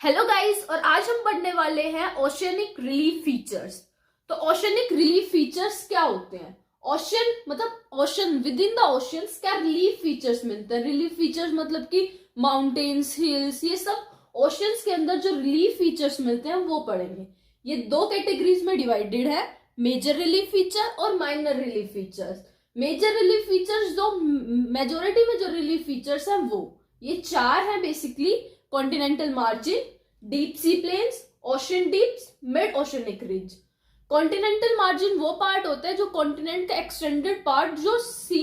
Hello guys, और आज हम पढ़ने वाले हैं ओशियनिक रिलीफ फीचर्स। तो ओशियनिक रिलीफ फीचर्स क्या होते हैं? ओशन मतलब ocean, with in the oceans क्या रिलीफ फीचर्स मिलते हैं? रिलीफ फीचर्स मतलब कि माउंटेन्स, हिल्स, ये सब ओशंस के अंदर जो रिलीफ फीचर्स मिलते हैं वो पढ़ेंगे। ये दो कैटेगरीज में डिवाइडेड है, मेजर रिलीफ फीचर और minor relief features. Major relief features जो मेजोरिटी में जो रिलीफ फीचर्स हैं वो ये चार हैं basically: continental margin, deep sea plains, ocean deeps, mid oceanic ridge. Continental margin वो पार्ट होता है जो कॉन्टिनेंट का एक्सटेंडेड पार्ट जो सी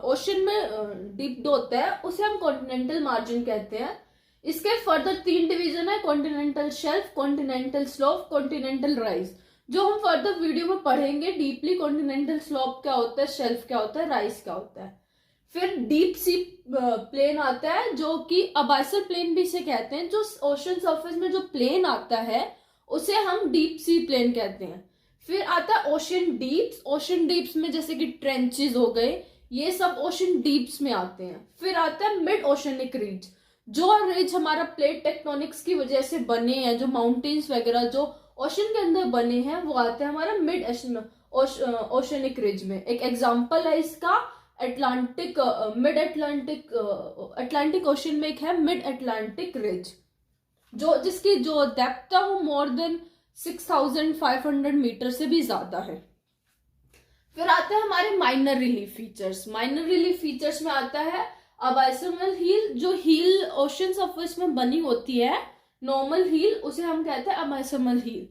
ओशन में डिप्ड होता है, उसे हम कॉन्टिनेंटल मार्जिन कहते हैं। इसके फर्दर तीन डिवीजन है: continental shelf, continental slope, continental rise, जो हम फर्दर वीडियो में पढ़ेंगे डीपली। कॉन्टिनेंटल स्लोप क्या होता है, शेल्फ क्या होता है, राइज क्या होता है। फिर डीप सी प्लेन आता है जो कि अबाइसल प्लेन भी इसे कहते हैं। जो ओशन सरफेस में जो प्लेन आता है उसे हम डीप सी प्लेन कहते हैं। फिर आता है ओशन डीप्स। ओशन डीप्स में जैसे कि ट्रेंचेस हो गए, ये सब ओशन डीप्स में आते हैं। फिर आता है मिड ओशनिक रिज। जो रिज हमारा प्लेट टेक्टोनिक्स की वजह से बने हैं, जो माउंटेन्स वगैरह जो ओशन के अंदर बने हैं, वो आते हैं हमारा मिड ओशनिक रिज में। एक एग्जाम्पल है इसका Atlantic, mid Atlantic, Atlantic ocean में एक है मिड अटलांटिक रिज, जो जिसकी जो डेप्थ है वो मोर देन 6500 मीटर से भी ज्यादा है। फिर आते हैं हमारे minor relief features. Minor relief features में आता है अबाइसमल हील। जो हील ओशन सरफेस में बनी होती है, नॉर्मल हील, उसे हम कहते हैं अबाइसमल हील।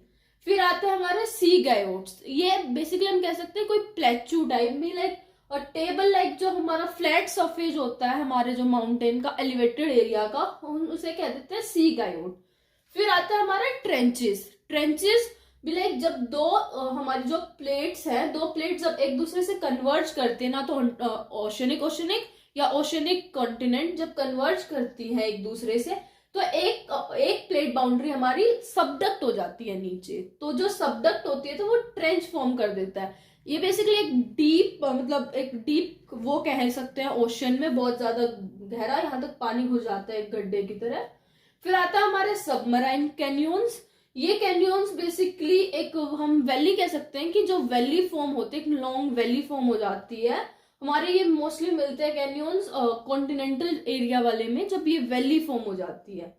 फिर आते हैं हमारे सी गायोट्स। ये बेसिकली हम कह सकते हैं कोई प्लेचू टाइप में, लाइक और टेबल लाइक जो हमारा फ्लैट सरफेस होता है हमारे जो माउंटेन का एलिवेटेड एरिया का, हम उसे कह देते हैं सी गायोट। फिर आता है हमारा ट्रेंचेस। ट्रेंचेस भी लाइक जब दो हमारी जो प्लेट्स हैं, दो प्लेट्स जब एक दूसरे से कन्वर्ज करते हैं ना, तो ओशनिक ओशनिक या ओशनिक कॉन्टिनेंट जब कन्वर्ज करती है एक दूसरे से, तो एक प्लेट बाउंड्री हमारी सबडक्ट हो जाती है नीचे। तो जो सबडक्ट होती है तो वो ट्रेंच फॉर्म कर देता है। ये बेसिकली एक डीप मतलब एक डीप वो कह सकते हैं ओशन में, बहुत ज्यादा गहरा, यहाँ तक पानी घुस जाता है एक गड्ढे की तरह। फिर आता है हमारे सबमराइन कैन्योन्स। ये कैन्योन्स बेसिकली एक हम वैली कह सकते हैं कि जो वैली फॉर्म होते हैं, एक लॉन्ग वैली फॉर्म हो जाती है हमारे। ये मोस्टली मिलते हैं कैन्योन्स कॉन्टिनेंटल एरिया वाले में, जब ये वैली फॉर्म हो जाती है।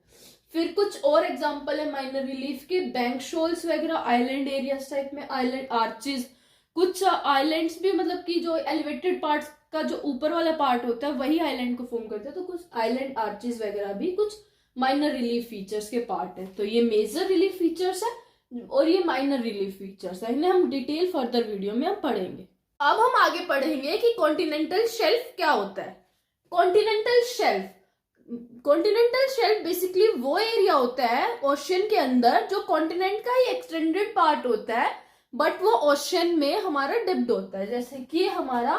फिर कुछ और एग्जांपल है माइनर रिलीफ के: बैंक शोल्स वगैरह, आइलैंड एरियाज टाइप में, आइलैंड आर्चेज। कुछ आइलैंड्स भी मतलब कि जो एलिवेटेड पार्ट का जो ऊपर वाला पार्ट होता है वही आइलैंड को फॉर्म करता है, तो कुछ आइलैंड आर्चेज वगैरह भी कुछ माइनर रिलीफ फीचर्स के पार्ट है। तो ये मेजर रिलीफ फीचर्स है और ये माइनर रिलीफ फीचर्स है, इन्हें हम डिटेल फर्दर वीडियो में हम पढ़ेंगे। अब हम आगे पढ़ेंगे कि कॉन्टिनेंटल शेल्फ क्या होता है। कॉन्टिनेंटल शेल्फ बेसिकली वो एरिया होता है ओशन के अंदर जो कॉन्टिनेंट का ही एक्सटेंडेड पार्ट होता है, बट वो ओशन में हमारा डिप्ड होता है। जैसे कि हमारा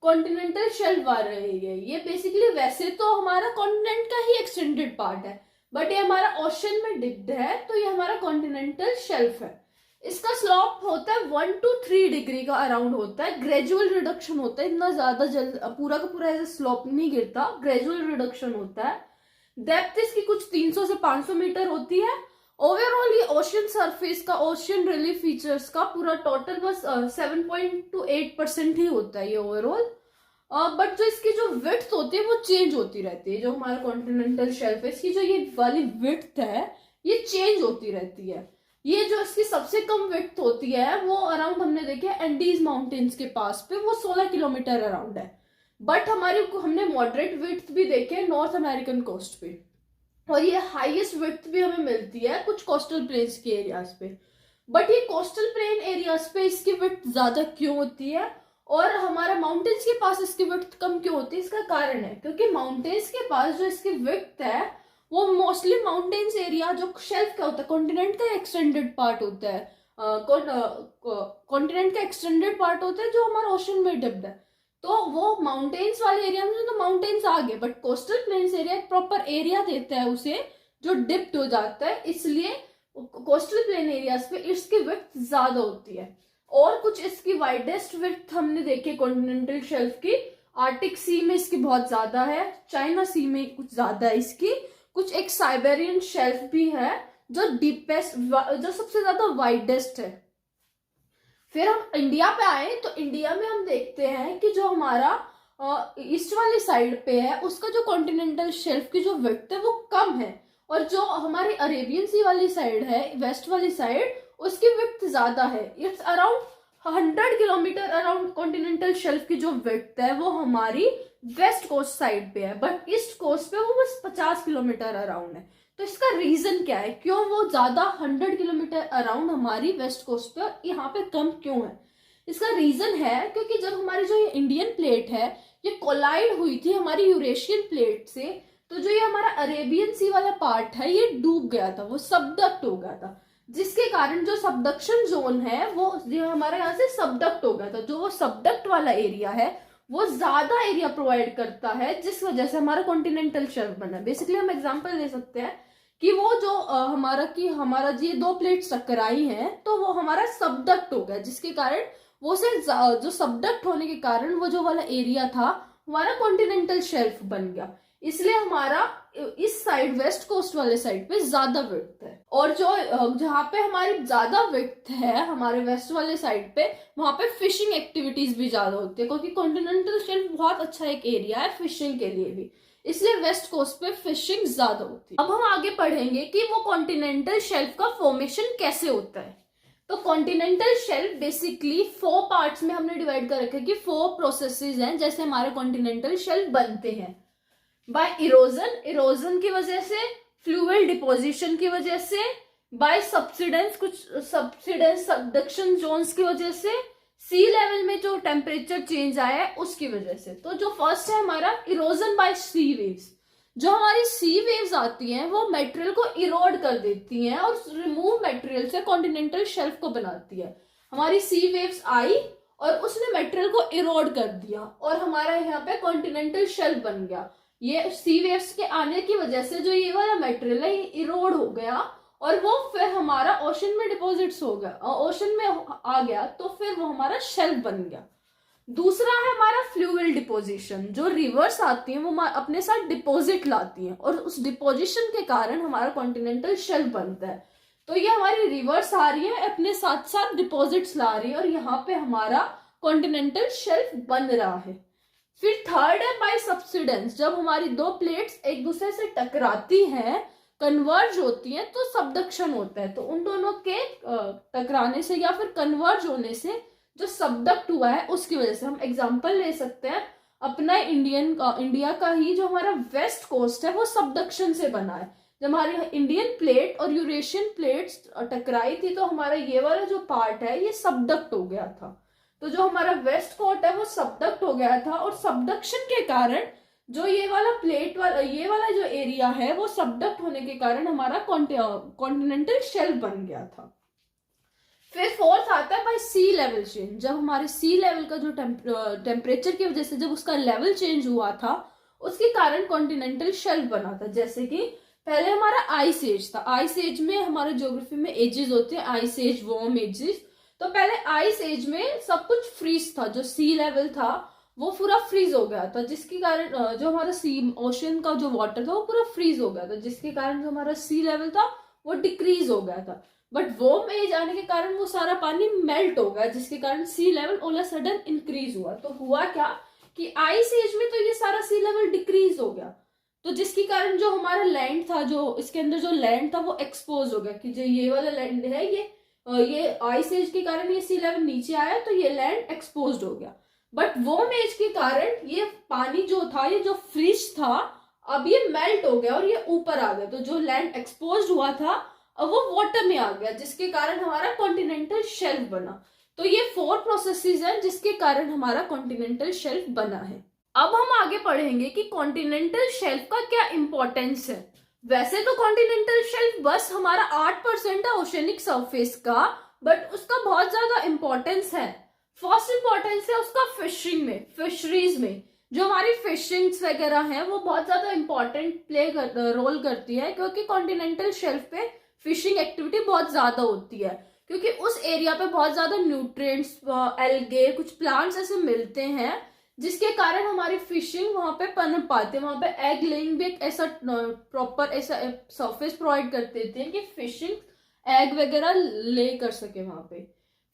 कॉन्टिनेंटल शेल्फ आ रही है, ये बेसिकली वैसे तो हमारा कॉन्टिनेंट का ही एक्सटेंडेड पार्ट है, बट ये हमारा ओशन में डिप्ड है, तो ये हमारा कॉन्टिनेंटल शेल्फ है। इसका स्लोप होता है 1 to 3 डिग्री का अराउंड होता है। ग्रेजुअल रिडक्शन होता है, इतना ज्यादा जल्द पूरा का पूरा ऐसे स्लोप नहीं गिरता, ग्रेजुअल रिडक्शन होता है। डेप्थ इसकी कुछ 300 से 500 मीटर होती है। ओवरऑल ये ओशन सरफेस का, ओशन रिलीफ फीचर्स का पूरा टोटल बस 7.8% ही होता है ये ओवरऑल। बट जो इसकी जो विड्थ होती है वो चेंज होती रहती है। जो हमारा कॉन्टिनेंटल शेल्फ है, इसकी जो ये वाली विड्थ है ये चेंज होती रहती है। ये जो इसकी सबसे कम विड्थ होती है वो अराउंड हमने देखे एंडीज माउंटेन्स के पास पे, वो 16 किलोमीटर अराउंड है। बट हमने मॉडरेट विड्थ भी देखे नॉर्थ अमेरिकन कोस्ट पे, और ये हाईएस्ट विड्थ भी हमें मिलती है कुछ कोस्टल प्लेन्स के एरियाज पे। बट ये कोस्टल प्लेन एरियाज पे इसकी विड्थ ज्यादा क्यों होती है और हमारा माउंटेन्स के पास इसकी विड्थ कम क्यों होती है? इसका कारण है क्योंकि माउंटेन्स के पास जो इसकी विड्थ है वो मोस्टली माउंटेन्स एरिया जो शेल्फ का होता है, कॉन्टिनेंट का एक्सटेंडेड पार्ट होता है, कॉन्टिनेंट का एक्सटेंडेड पार्ट होता है जो हमारा ओशन में डिप्ड है। तो वो माउंटेन्स वाले एरिया में तो माउंटेन्स आ गए, बट कोस्टल प्लेन्स एरिया एक प्रॉपर एरिया देता है उसे जो डिप्ड हो जाता है, इसलिए कोस्टल प्लेन एरियाज पे इसकी विड्थ ज्यादा होती है। और कुछ इसकी वाइडेस्ट विड्थ हमने देखी कॉन्टिनेंटल शेल्फ की, आर्टिक सी में इसकी बहुत ज्यादा है, चाइना सी में कुछ ज्यादा है इसकी, कुछ एक साइबेरियन शेल्फ भी है जो डीपेस्ट, जो सबसे ज्यादा वाइडेस्ट है। फिर हम इंडिया पे आए तो इंडिया में हम देखते हैं कि जो हमारा ईस्ट वाली साइड पे है उसका जो कॉन्टिनेंटल शेल्फ की जो विड्थ है वो कम है, और जो हमारी अरेबियन सी वाली साइड है, वेस्ट वाली साइड, उसकी विड्थ ज्यादा है। It's around 100 kilometre around continental shelf की जो विड्थ है वो हमारी वेस्ट कोस्ट साइड पे है, बट ईस्ट कोस्ट पे वो बस 50 किलोमीटर अराउंड है। तो इसका रीजन क्या है, क्यों वो ज्यादा 100 किलोमीटर अराउंड हमारी वेस्ट कोस्ट पे, यहाँ पे कम क्यों है? इसका रीजन है क्योंकि जब हमारी जो ये इंडियन प्लेट है ये कोलाइड हुई थी हमारी यूरेशियन प्लेट से, तो जो ये हमारा अरेबियन सी वाला पार्ट है ये डूब गया था, वो सबडक्ट हो गया था, जिसके कारण जो सबडक्शन जोन है वो हमारे यहाँ से सबडक्ट हो गया था। जो वो सबडक्ट वाला एरिया है वो ज्यादा एरिया प्रोवाइड करता है, जिस वजह से हमारा कॉन्टिनेंटल शेल्फ बना। बेसिकली हम एग्जांपल ले सकते हैं कि वो जो हमारा ये दो प्लेट्स टकराई हैं तो वो हमारा सबडक्ट हो गया, जिसके कारण वो से जो सबडक्ट होने के कारण वो जो वाला एरिया था हमारा कॉन्टिनेंटल शेल्फ बन गया। इसलिए हमारा इस साइड वेस्ट कोस्ट वाले साइड पे ज्यादा विड्थ है, और जो जहाँ पे हमारी ज्यादा विड्थ है हमारे वेस्ट वाले साइड पे, वहां पे फिशिंग एक्टिविटीज भी ज्यादा होती है, क्योंकि कॉन्टिनेंटल शेल्फ बहुत अच्छा एक एरिया है फिशिंग के लिए भी, इसलिए वेस्ट कोस्ट पे फिशिंग ज्यादा होती है। अब हम आगे पढ़ेंगे कि वो कॉन्टिनेंटल शेल्फ का फॉर्मेशन कैसे होता है। तो कॉन्टिनेंटल शेल्फ बेसिकली 4 पार्ट्स में हमने डिवाइड कर रखा है कि 4 प्रोसेसेस हैं जैसे हमारे कॉन्टिनेंटल शेल्फ बनते हैं। बाय इरोजन, इरोजन की वजह से, फ्लूइड डिपोजिशन की वजह से, बाय सब्सिडेंस, कुछ सब्सिडेंस सबडक्शन जोन्स की वजह से, सी लेवल में जो टेम्परेचर चेंज आया है उसकी वजह से। तो जो फर्स्ट है हमारा इरोजन बाय सी वेव्स। जो हमारी सी वेव्स आती हैं वो मटेरियल को इरोड कर देती हैं और रिमूव मटेरियल से कॉन्टिनेंटल शेल्फ को बनाती है। हमारी सी वेव्स आई और उसने मटेरियल को इरोड कर दिया और हमारा यहाँ पे कॉन्टिनेंटल शेल्फ बन गया। ये सी वेव्स के आने की वजह से जो ये वाला मटेरियल है ये इरोड हो गया और वो फिर हमारा ओशन में डिपॉजिट्स हो गया, ओशन में आ गया, तो फिर वो हमारा शेल्फ बन गया। दूसरा है हमारा फ्लूइड डिपोजिशन। जो रिवर्स आती हैं वो अपने साथ डिपॉजिट लाती हैं और उस डिपोजिशन के कारण हमारा कॉन्टिनेंटल शेल्फ बनता है। तो ये हमारी रिवर्स आ रही है, अपने साथ साथ डिपॉजिट्स ला रही है और यहाँ पे हमारा कॉन्टिनेंटल शेल्फ बन रहा है। फिर थर्ड है बाय सब्सिडेंस। जब हमारी दो प्लेट्स एक दूसरे से टकराती हैं, कन्वर्ज होती हैं, तो सबडक्शन होता है। तो उन दोनों के टकराने से या फिर कन्वर्ज होने से जो सबडक्ट हुआ है उसकी वजह से, हम एग्जांपल ले सकते हैं अपना इंडिया का ही जो हमारा वेस्ट कोस्ट है वो सबडक्शन से बना है। जब हमारी इंडियन प्लेट और यूरेशियन प्लेट्स टकराई थी तो हमारा ये वाला जो पार्ट है ये सबडक्ट हो गया था। तो जो हमारा वेस्ट कोस्ट है वो सबडक्ट हो गया था और सबडक्शन के कारण जो ये वाला प्लेट वाला ये वाला जो एरिया है वो सबडक्ट होने के कारण हमारा कॉन्टिनेंटल शेल्फ बन गया था। फिर फोर्थ आता है बाय सी लेवल चेंज। जब हमारे सी लेवल का जो टेम्परेचर की वजह से जब उसका लेवल चेंज हुआ था उसके कारण कॉन्टिनेंटल शेल्फ बना था। जैसे कि पहले हमारा आइस एज था। आइस एज में हमारे ज्योग्राफी में एजेस होते हैं, आइस एज, वार्म एजेस। तो पहले आइस एज में सब कुछ फ्रीज था, जो सी लेवल था वो पूरा फ्रीज हो गया था, जिसके कारण जो हमारा सी ओशन का जो वाटर था वो पूरा फ्रीज हो गया था, जिसके कारण जो हमारा सी लेवल था वो डिक्रीज हो गया था। बट वार्म एज आने के कारण वो सारा पानी मेल्ट हो गया, जिसके कारण सी लेवल ऑल सडन इंक्रीज हुआ। तो हुआ क्या कि आइस एज में तो ये सारा सी लेवल डिक्रीज हो गया, तो जिसके कारण जो हमारा लैंड था, जो इसके अंदर जो लैंड था वो एक्सपोज हो गया कि जो ये वाला लैंड है ये आइस एज के कारण ये सी लेवल नीचे आया तो ये लैंड एक्सपोज हो गया। बट वार्म एज के कारण ये पानी जो था, ये जो फ्रीज था, अब ये मेल्ट हो गया और ये ऊपर आ गया। तो जो लैंड एक्सपोज हुआ था अब वो वाटर में आ गया, जिसके कारण हमारा कॉन्टिनेंटल शेल्फ बना। तो ये 4 प्रोसेसेस हैं जिसके कारण हमारा कॉन्टिनेंटल शेल्फ बना है। अब हम आगे पढ़ेंगे कि कॉन्टिनेंटल शेल्फ का क्या इंपॉर्टेंस है। वैसे तो कॉन्टिनेंटल शेल्फ बस हमारा 8% है ओशनिक सरफेस का, बट उसका बहुत ज्यादा इंपॉर्टेंस है। फर्स्ट इंपॉर्टेंस है उसका फिशिंग में, फिशरीज में। जो हमारी फिशिंग्स वगैरह हैं वो बहुत ज्यादा इंपॉर्टेंट रोल करती है, क्योंकि कॉन्टिनेंटल शेल्फ पे फिशिंग एक्टिविटी बहुत ज्यादा होती है, क्योंकि उस एरिया पे बहुत ज्यादा न्यूट्रिएंट्स, एल्गे, कुछ प्लांट्स ऐसे मिलते हैं जिसके कारण हमारी फिशिंग वहां पे पनप पाते हैं। वहां पे एग लेइंग भी एक ऐसा प्रॉपर ऐसा सरफेस प्रोवाइड कर देते हैं कि फिशिंग एग वगैरह ले कर सके वहां पे।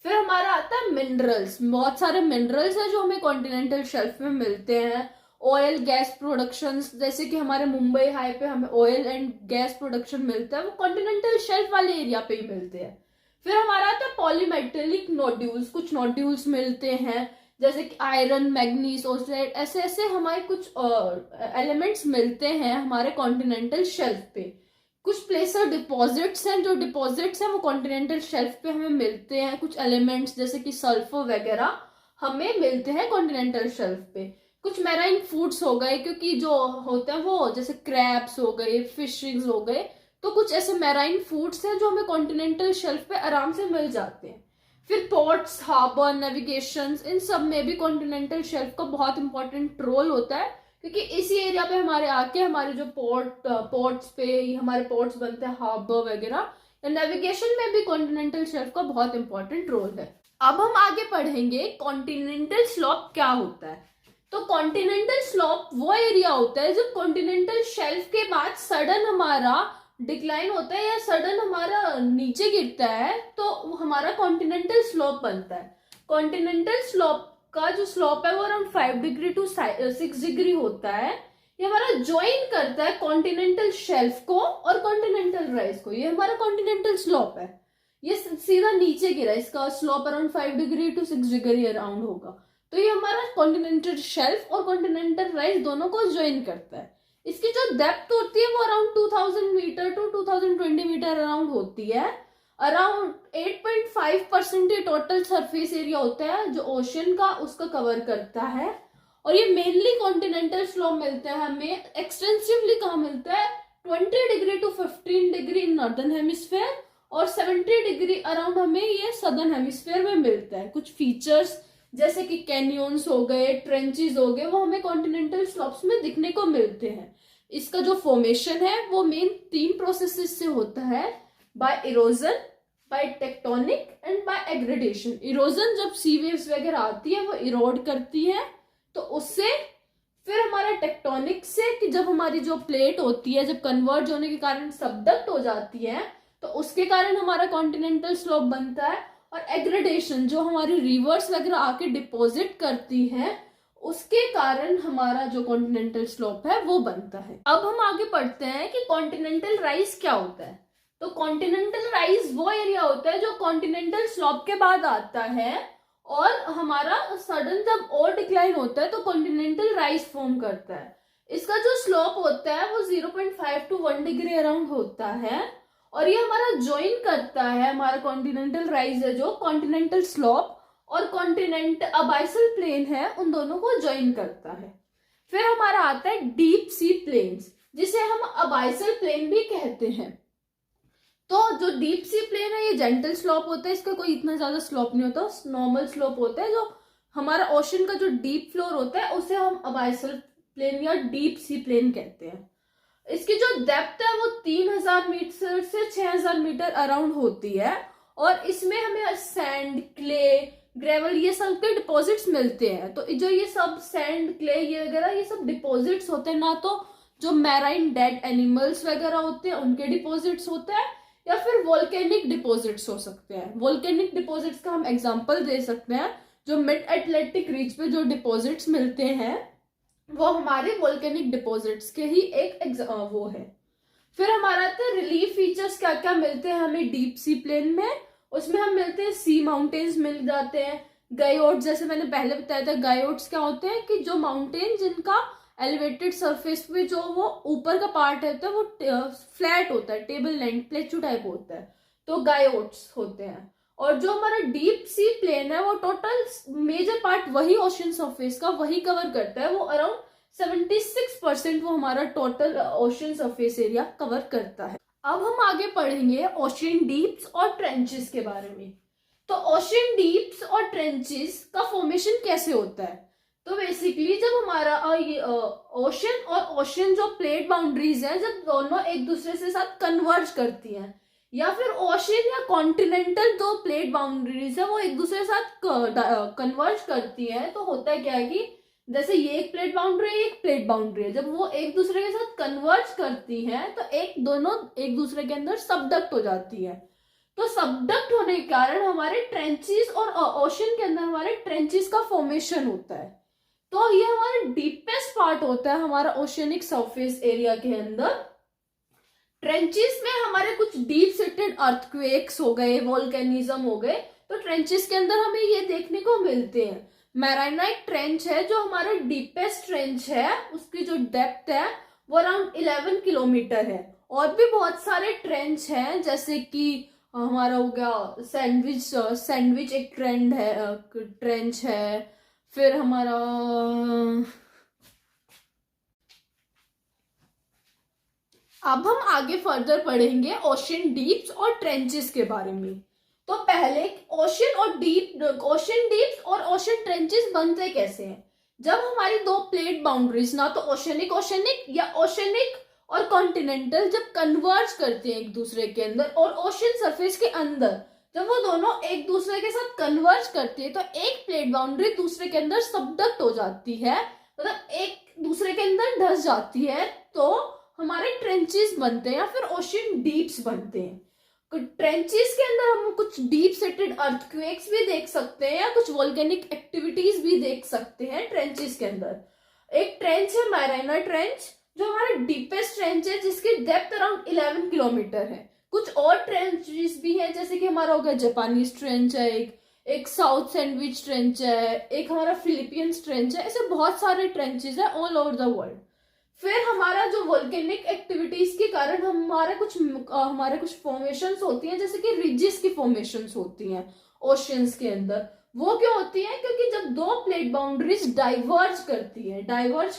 फिर हमारा आता है मिनरल्स। बहुत सारे मिनरल्स है जो हमें कॉन्टिनेंटल शेल्फ में मिलते हैं। ऑयल गैस प्रोडक्शन, जैसे कि हमारे मुंबई हाई पे हमें ऑयल एंड गैस प्रोडक्शन मिलता है, वो कॉन्टिनेंटल शेल्फ वाले एरिया पे ही मिलते हैं। फिर हमारा आता है पॉलीमेटेलिक नोड्यूल्स। कुछ नोड्यूल्स मिलते हैं जैसे कि आयरन, मैग्नीज, ऑक्साइड, ऐसे ऐसे हमारे कुछ एलिमेंट्स मिलते हैं हमारे कॉन्टिनेंटल शेल्फ पे। कुछ प्लेसर डिपॉजिट्स हैं, जो डिपॉजिट्स हैं वो कॉन्टिनेंटल शेल्फ पे हमें मिलते हैं। कुछ एलिमेंट्स जैसे कि सल्फर वगैरह हमें मिलते हैं कॉन्टिनेंटल शेल्फ पे। कुछ मैराइन फूड्स हो गए, क्योंकि जो होते हैं वो जैसे क्रैब्स हो गए, फिशिंग्स हो गए, तो कुछ ऐसे मैराइन फूड्स हैं जो हमें कॉन्टिनेंटल शेल्फ पे आराम से मिल जाते हैं। फिर पोर्ट्स, हार्बर, नेविगेशन, इन सब में भी कॉन्टिनेंटल शेल्फ का बहुत इंपॉर्टेंट रोल होता है, क्योंकि इसी एरिया पे हमारे आके हमारे जो पोर्ट्स पे हमारे पोर्ट्स बनते हैं, हार्बर वगैरह, या नेविगेशन में भी कॉन्टिनेंटल शेल्फ का बहुत इंपॉर्टेंट रोल है। अब हम आगे पढ़ेंगे कॉन्टिनेंटल स्लोप क्या होता है। तो कॉन्टिनेंटल स्लोप वो एरिया होता है जब कॉन्टिनेंटल शेल्फ के बाद सडन हमारा डिक्लाइन होता है या सडन हमारा नीचे गिरता है, तो हमारा कॉन्टिनेंटल स्लोप बनता है। कॉन्टिनेंटल स्लोप का जो स्लोप है वो अराउंड 5 डिग्री टू 6 डिग्री होता है। ये हमारा ज्वाइन करता है कॉन्टिनेंटल शेल्फ को और कॉन्टिनेंटल राइज को। ये हमारा कॉन्टिनेंटल स्लोप है, ये सीधा नीचे गिरा, इसका slope around 5 degree to 6 degree around होगा। तो ये हमारा कॉन्टिनेंटल शेल्फ और कॉन्टिनेंटल राइज दोनों को ज्वाइन करता है। इसकी जो डेप्थ होती है वो around 2000 metre to 2020 metre around होती है। अराउंड 8.5% ये टोटल सरफेस एरिया होता है जो ओशन का उसका कवर करता है। और ये मेनली कॉन्टिनेंटल स्लोप मिलता है हमें। एक्सटेंसिवली कहाँ मिलता है? 20 degree to 15 degree in northern hemisphere और 70 डिग्री अराउंड हमें ये सदर्न हेमिस्फेयर में मिलता है। कुछ फीचर्स जैसे कि कैनियंस हो गए, ट्रेंचेस हो गए, वो हमें कॉन्टिनेंटल स्लोप्स में दिखने को मिलते हैं। इसका जो फॉर्मेशन है वो मेन 3 प्रोसेसेस से होता है, by erosion, by tectonic and by aggradation. Erosion जब सी वेव्स वगैरह आती है वो इरोड करती है, तो उससे फिर हमारा टेक्टोनिक से कि जब हमारी जो प्लेट होती है जब कन्वर्ज होने के कारण सबडक्ट हो जाती है, तो उसके कारण हमारा कॉन्टिनेंटल स्लोप बनता है। और एग्रेडेशन जो हमारी रिवर्स वगैरह आके डिपॉजिट करती है, उसके कारण हमारा जो कॉन्टिनेंटल स्लोप है वो बनता है। अब हम आगे पढ़ते हैं कि कॉन्टिनेंटल राइज क्या होता है। तो कॉन्टिनेंटल राइज वो एरिया होता है जो कॉन्टिनेंटल स्लोप के बाद आता है और हमारा सडन जब और डिक्लाइन होता है तो कॉन्टिनेंटल राइज फॉर्म करता है। इसका जो स्लोप होता है वो 0.5 टू 1 डिग्री अराउंड होता है और ये हमारा ज्वाइन करता है, हमारा कॉन्टिनेंटल राइज है जो कॉन्टिनेंटल स्लोप और कॉन्टिनेंट अबाइसल प्लेन है उन दोनों को ज्वाइन करता है। फिर हमारा आता है डीप सी प्लेन्स, जिसे हम अबाइसल प्लेन भी कहते हैं। तो जो डीप सी प्लेन है ये जेंटल स्लोप होता है, इसका कोई इतना ज्यादा स्लोप नहीं होता, नॉर्मल स्लोप होता है। जो हमारा ओशन का जो डीप फ्लोर होता है उसे हम अबाइसल प्लेन या डीप सी प्लेन कहते हैं। इसकी जो डेप्थ है वो 3000 मीटर से 6000 मीटर अराउंड होती है और इसमें हमें सैंड, क्ले, ग्रेवल ये सब के डिपॉजिट्स मिलते हैं। तो जो ये सब सैंड, क्ले ये वगैरह ये सब डिपॉजिट्स होते हैं, ना तो जो मैराइन डेड एनिमल्स वगैरह होते हैं उनके डिपॉजिट्स होते हैं या फिर वोल्केनिक डिपॉजिट्स हो सकते हैं। वोल्केनिक डिपॉजिट्स का हम एग्जांपल दे सकते हैं, जो मिड अटलांटिक रीच पे जो डिपॉजिट्स मिलते हैं वो हमारे वोल्केनिक डिपॉजिट्स के ही एक वो है। फिर हमारा आता है रिलीफ फीचर्स क्या क्या मिलते हैं हमें डीप सी प्लेन में। उसमें हम मिलते हैं सी माउंटेन्स मिल जाते हैं, गायोट्स, जैसे मैंने पहले बताया था। गायोट्स क्या होते हैं कि जो माउंटेन जिनका एलिवेटेड सरफेस पे जो वो ऊपर का पार्ट है तो वो फ्लैट होता है, टेबल लैंड प्लेट्यू टाइप होता है, तो गायोट्स होते हैं। और जो हमारा डीप सी प्लेन है वो टोटल मेजर पार्ट वही ओशन सरफेस का वही कवर करता है, वो अराउंड 76% वो हमारा total ocean surface area cover करता है। अब हम आगे पढ़ेंगे ओशन डीप्स और ट्रेंचेस के बारे में। तो ओशन डीप्स और ट्रेंचेस का फॉर्मेशन कैसे होता है? तो बेसिकली जब हमारा ओशन और ओशन जो प्लेट बाउंड्रीज है जब दोनों एक दूसरे से साथ कन्वर्ज करती हैं, या फिर ओशन या कॉन्टिनेंटल दो प्लेट बाउंड्रीज है वो एक दूसरे के साथ कन्वर्ज करती हैं, तो होता है क्या है कि जैसे ये एक प्लेट बाउंड्री है, एक प्लेट बाउंड्री है, जब वो एक दूसरे के साथ कन्वर्ज करती है तो दोनों एक दूसरे के अंदर सबडक्ट हो जाती है। तो सबडक्ट होने के कारण हमारे ट्रेंचेस और ओशन के अंदर हमारे ट्रेंचेस का फॉर्मेशन होता है। तो ये हमारा डीपेस्ट पार्ट होता है हमारा ओशियनिक सरफेस एरिया के अंदर। ट्रेंचेस में हमारे कुछ डीप सीटेड अर्थक्वेक्स हो गए, वोल्केनिज्म हो गए, तो ट्रेंचेस के अंदर हमें ये देखने को मिलते हैं। मैरानाइट ट्रेंच है जो हमारा डीपेस्ट ट्रेंच है, उसकी जो डेप्थ है वो अराउंड 11 किलोमीटर है। और भी बहुत सारे ट्रेंच हैं, जैसे कि हमारा हो गया सैंडविच एक ट्रेंच है। फिर हमारा अब हम आगे फर्दर पढ़ेंगे ओशन डीप्स और ट्रेंचेस के बारे में। तो पहले ओशन डीप्स और ओशन ट्रेंचेस बनते कैसे हैं। जब हमारी दो प्लेट बाउंड्रीज, ना तो ओशनिक या ओशनिक और कॉन्टिनेंटल, जब कन्वर्ज करते हैं एक दूसरे के अंदर और ओशन सरफेस के अंदर, जब वो दोनों एक दूसरे के साथ कन्वर्ज करती है तो एक प्लेट बाउंड्री दूसरे के अंदर सबडक्ट हो जाती है, मतलब एक दूसरे के अंदर धस जाती है, तो हमारे ट्रेंचेस बनते हैं या फिर ओशन डीप्स बनते हैं। ट्रेंचेस के अंदर हम कुछ डीप सेटेड अर्थक्वेक्स भी देख सकते हैं या कुछ वोल्केनिक एक्टिविटीज भी देख सकते हैं ट्रेंचेस के अंदर। एक ट्रेंच है मैराना ट्रेंच, जो हमारा डीपेस्ट ट्रेंच है जिसकी डेप्थ अराउंड 11 किलोमीटर है। कुछ और ट्रेंचेस भी हैं, जैसे कि हमारा हो गया जापानीज ट्रेंच है, एक साउथ सैंडविच ट्रेंच है, एक हमारा फिलिपियंस ट्रेंच है। ऐसे बहुत सारे ट्रेंचेस है ऑल ओवर द वर्ल्ड। फिर हमारा जो वोल्केनिक एक्टिविटीज के कारण हमारे कुछ फॉर्मेशंस होती हैं, जैसे कि रिजेस की फॉर्मेशंस होती हैं ओशियंस के अंदर। वो क्यों होती है? क्योंकि जब दो प्लेट बाउंड्रीज डाइवर्ज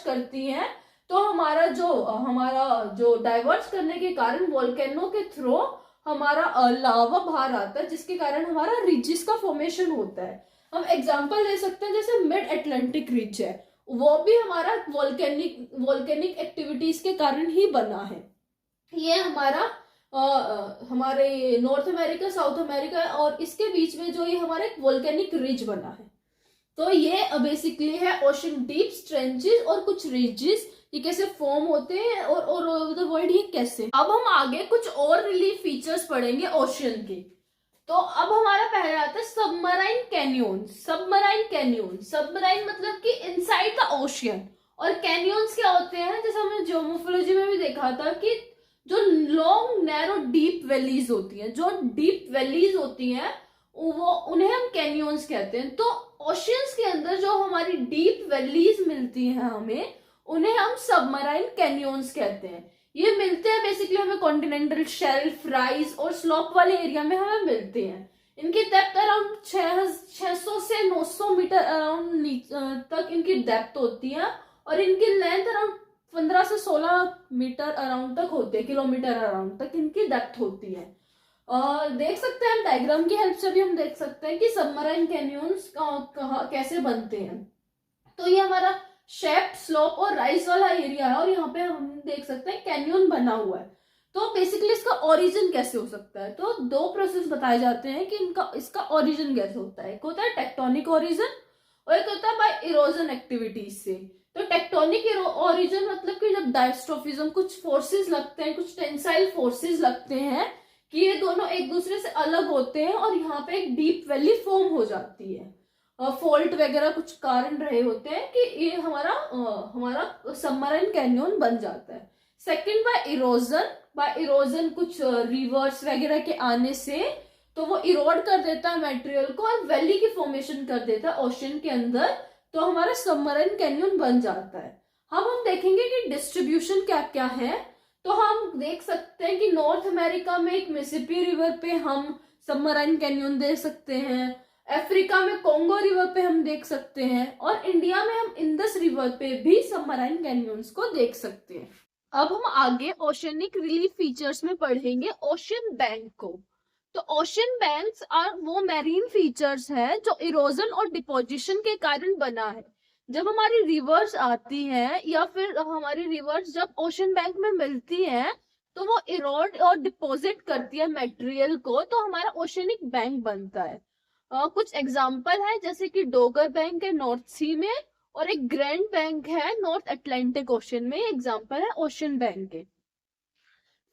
करती हैं तो हमारा जो डाइवर्ज करने के कारण वोल्केनो के थ्रू हमारा लावा बाहर आता है, जिसके कारण हमारा रिजेस का फॉर्मेशन होता है। हम एग्जांपल दे सकते हैं, जैसे मिड अटलांटिक रिज है, वो भी हमारा वोल्केनिक एक्टिविटीज के कारण ही बना है। ये हमारे नॉर्थ अमेरिका, साउथ अमेरिका और इसके बीच में जो ये हमारा एक वोल्केनिक रिज बना है। तो ये बेसिकली है ओशन डीप्स, ट्रेंचेस और कुछ रिजेस, ये कैसे फॉर्म होते हैं और ओवर द वर्ल्ड ये कैसे। अब हम आगे कुछ और रिलीफ फीचर्स पढ़ेंगे ओशन के। तो अब हमारा पहला आता है सबमराइन कैन्योन। सबमराइन मतलब कि इनसाइड द ओशियन। और कैन्योन्स क्या होते हैं, जैसे हमने जियोमोर्फोलॉजी में भी देखा था कि जो लॉन्ग नैरो डीप वैलीज होती हैं वो उन्हें हम कैन्योन्स कहते हैं। तो ओशियंस के अंदर जो हमारी डीप वैलीज मिलती हैं हमें, उन्हें हम सबमराइन कैन्योन्स कहते हैं। ये मिलते हैं बेसिकली हमें कॉन्टिनेंटल शेल्फ, राइज और स्लोप वाले एरिया में हमें मिलते हैं। इनकी डेप्थ अराउंड 600 से 900 मीटर अराउंड तक इनकी डेप्थ होती है और इनकी लेंथ अराउंड 15 से 16 मीटर अराउंड तक होती है, किलोमीटर अराउंड तक इनकी डेप्थ होती है। देख सकते हैं हम डायग्राम की हेल्प से भी हम देख सकते हैं कि सबमराइन कैन्योन्स कैसे बनते हैं। तो ये हमारा शेप, स्लोप और राइज वाला एरिया है और यहाँ पे हम देख सकते हैं कैन्यन बना हुआ है। तो बेसिकली इसका ओरिजिन कैसे हो सकता है, तो दो प्रोसेस बताए जाते हैं कि इसका ओरिजिन कैसे होता है। एक होता है टेक्टोनिक ओरिजिन और एक होता है बाय इरोजन एक्टिविटीज से। तो टेक्टोनिक ओरिजिन मतलब कि जब डायस्ट्रोफिज्म, कुछ फोर्सेस लगते हैं, कुछ टेंसाइल फोर्सेस लगते हैं कि ये दोनों एक दूसरे से अलग होते हैं और यहाँ पे एक डीप वैली फॉर्म हो जाती है। फॉल्ट वगैरह कुछ कारण रहे होते हैं कि ये हमारा सबमराइन कैन्यन बन जाता है। सेकंड बाय इरोजन कुछ रिवर्स वगैरह के आने से तो वो इरोड कर देता है मटेरियल को और वैली की फॉर्मेशन कर देता है ओशन के अंदर, तो हमारा सबमराइन कैन्यन बन जाता है। हम देखेंगे कि डिस्ट्रीब्यूशन क्या क्या है। तो हम देख सकते हैं कि नॉर्थ अमेरिका में एक मिसिसिपी रिवर पे हम सबमराइन कैन्यन देख सकते हैं, अफ्रीका में कोंगो रिवर पे हम देख सकते हैं और इंडिया में हम इंडस रिवर पे भी सबमराइन कैन्यन्स को देख सकते हैं। अब हम आगे ओशनिक रिलीफ फीचर्स में पढ़ेंगे ओशन बैंक को। तो ओशन बैंक्स आर वो मैरीन फीचर्स है जो इरोजन और डिपोजिशन के कारण बना है। जब हमारी रिवर्स आती है या फिर हमारी रिवर्स जब ओशन बैंक में मिलती है तो वो इरोड और डिपॉजिट करती है मटेरियल को, तो हमारा ओशनिक बैंक बनता है। कुछ एग्जाम्पल है, जैसे कि डोगर बैंक है नॉर्थ सी में और एक ग्रैंड बैंक है नॉर्थ अटलांटिक ओशन में, एग्जांपल है ओशन बैंक के।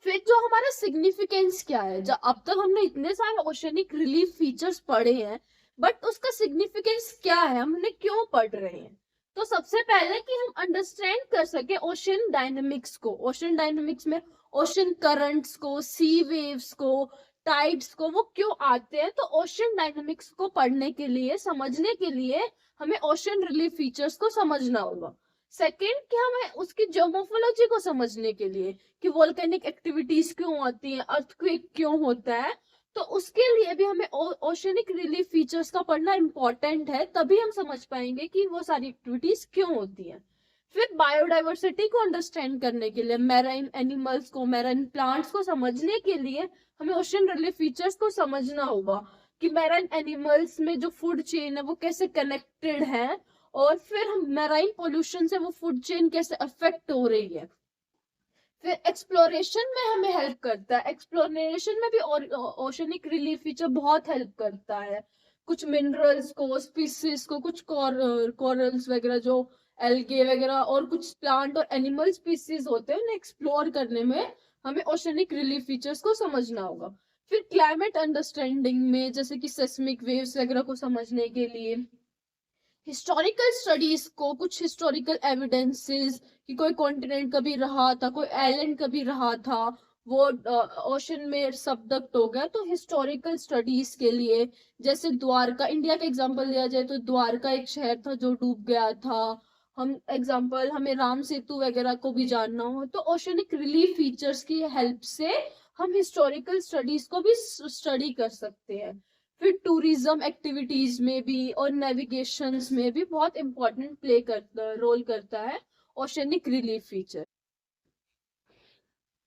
फिर जो हमारा सिग्निफिकेंस क्या है, जब अब तक हमने इतने सारे ओशनिक रिलीफ फीचर्स पढ़े हैं, बट उसका सिग्निफिकेंस क्या है, हमने क्यों पढ़ रहे हैं। तो सबसे पहले कि हम अंडरस्टैंड कर सके ओशन डायनेमिक्स को। ओशन डायनेमिक्स में ओशन करंट्स को, सी वेव्स को, टाइड्स को, वो क्यों आते हैं। तो ओशन डायनेमिक्स को पढ़ने के लिए, समझने के लिए हमें ओशन रिलीफ फीचर्स को समझना होगा। सेकेंड कि हमें उसकी जियोमोर्फोलॉजी को समझने के लिए कि वोल्केनिक एक्टिविटीज क्यों आती हैं, अर्थक्वेक क्यों होता है, तो उसके लिए भी हमें ओशनिक रिलीफ फीचर्स का पढ़ना इंपॉर्टेंट है, तभी हम समझ पाएंगे कि वो सारी एक्टिविटीज क्यों होती हैं। फिर बायोडाइवर्सिटी को अंडरस्टैंड करने के लिए, मैराइन एनिमल्स को, मैराइन प्लांट्स को समझने के लिए हमें ओशन रिलीफ फीचर्स को समझना होगा कि मैराइन एनिमल्स में जो फूड चेन है वो कैसे कनेक्टेड है, और फिर हम मैराइन पोल्यूशन से वो फूड चेन कैसे अफेक्ट हो रही है। फिर एक्सप्लोरेशन में हमें हेल्प करता है, एक्सप्लोरेशन में भी ओशनिक रिलीफ फीचर बहुत हेल्प करता है। कुछ मिनरल्स को, स्पीसीज को, कुछ कोरल्स वगैरह, जो एल्गे वगैरह, और कुछ प्लांट और एनिमल स्पीसीज होते हैं, उन्हें एक्सप्लोर करने में हमें ओशनिक रिलीफ फीचर्स को समझना होगा। फिर क्लाइमेट अंडरस्टैंडिंग में, जैसे कि सेस्मिक वेव्स वगैरह को समझने के लिए, हिस्टोरिकल स्टडीज को, कुछ हिस्टोरिकल एविडेंसेस कि कोई कॉन्टिनेंट कभी रहा था, कोई आइलैंड कभी रहा था, वो ओशन में सबडक्ट हो गया, तो हिस्टोरिकल स्टडीज के लिए, जैसे द्वारका, इंडिया का एग्जांपल लिया जाए तो द्वारका एक शहर था जो डूब गया था। हम एग्जांपल, हमें राम सेतु वगैरह को भी जानना हो तो ओशनिक रिलीफ फीचर्स की हेल्प से हम हिस्टोरिकल स्टडीज को भी स्टडी कर सकते हैं। फिर टूरिज्म एक्टिविटीज में भी और नेविगेशंस में भी बहुत इंपॉर्टेंट रोल करता है ओशनिक रिलीफ फीचर।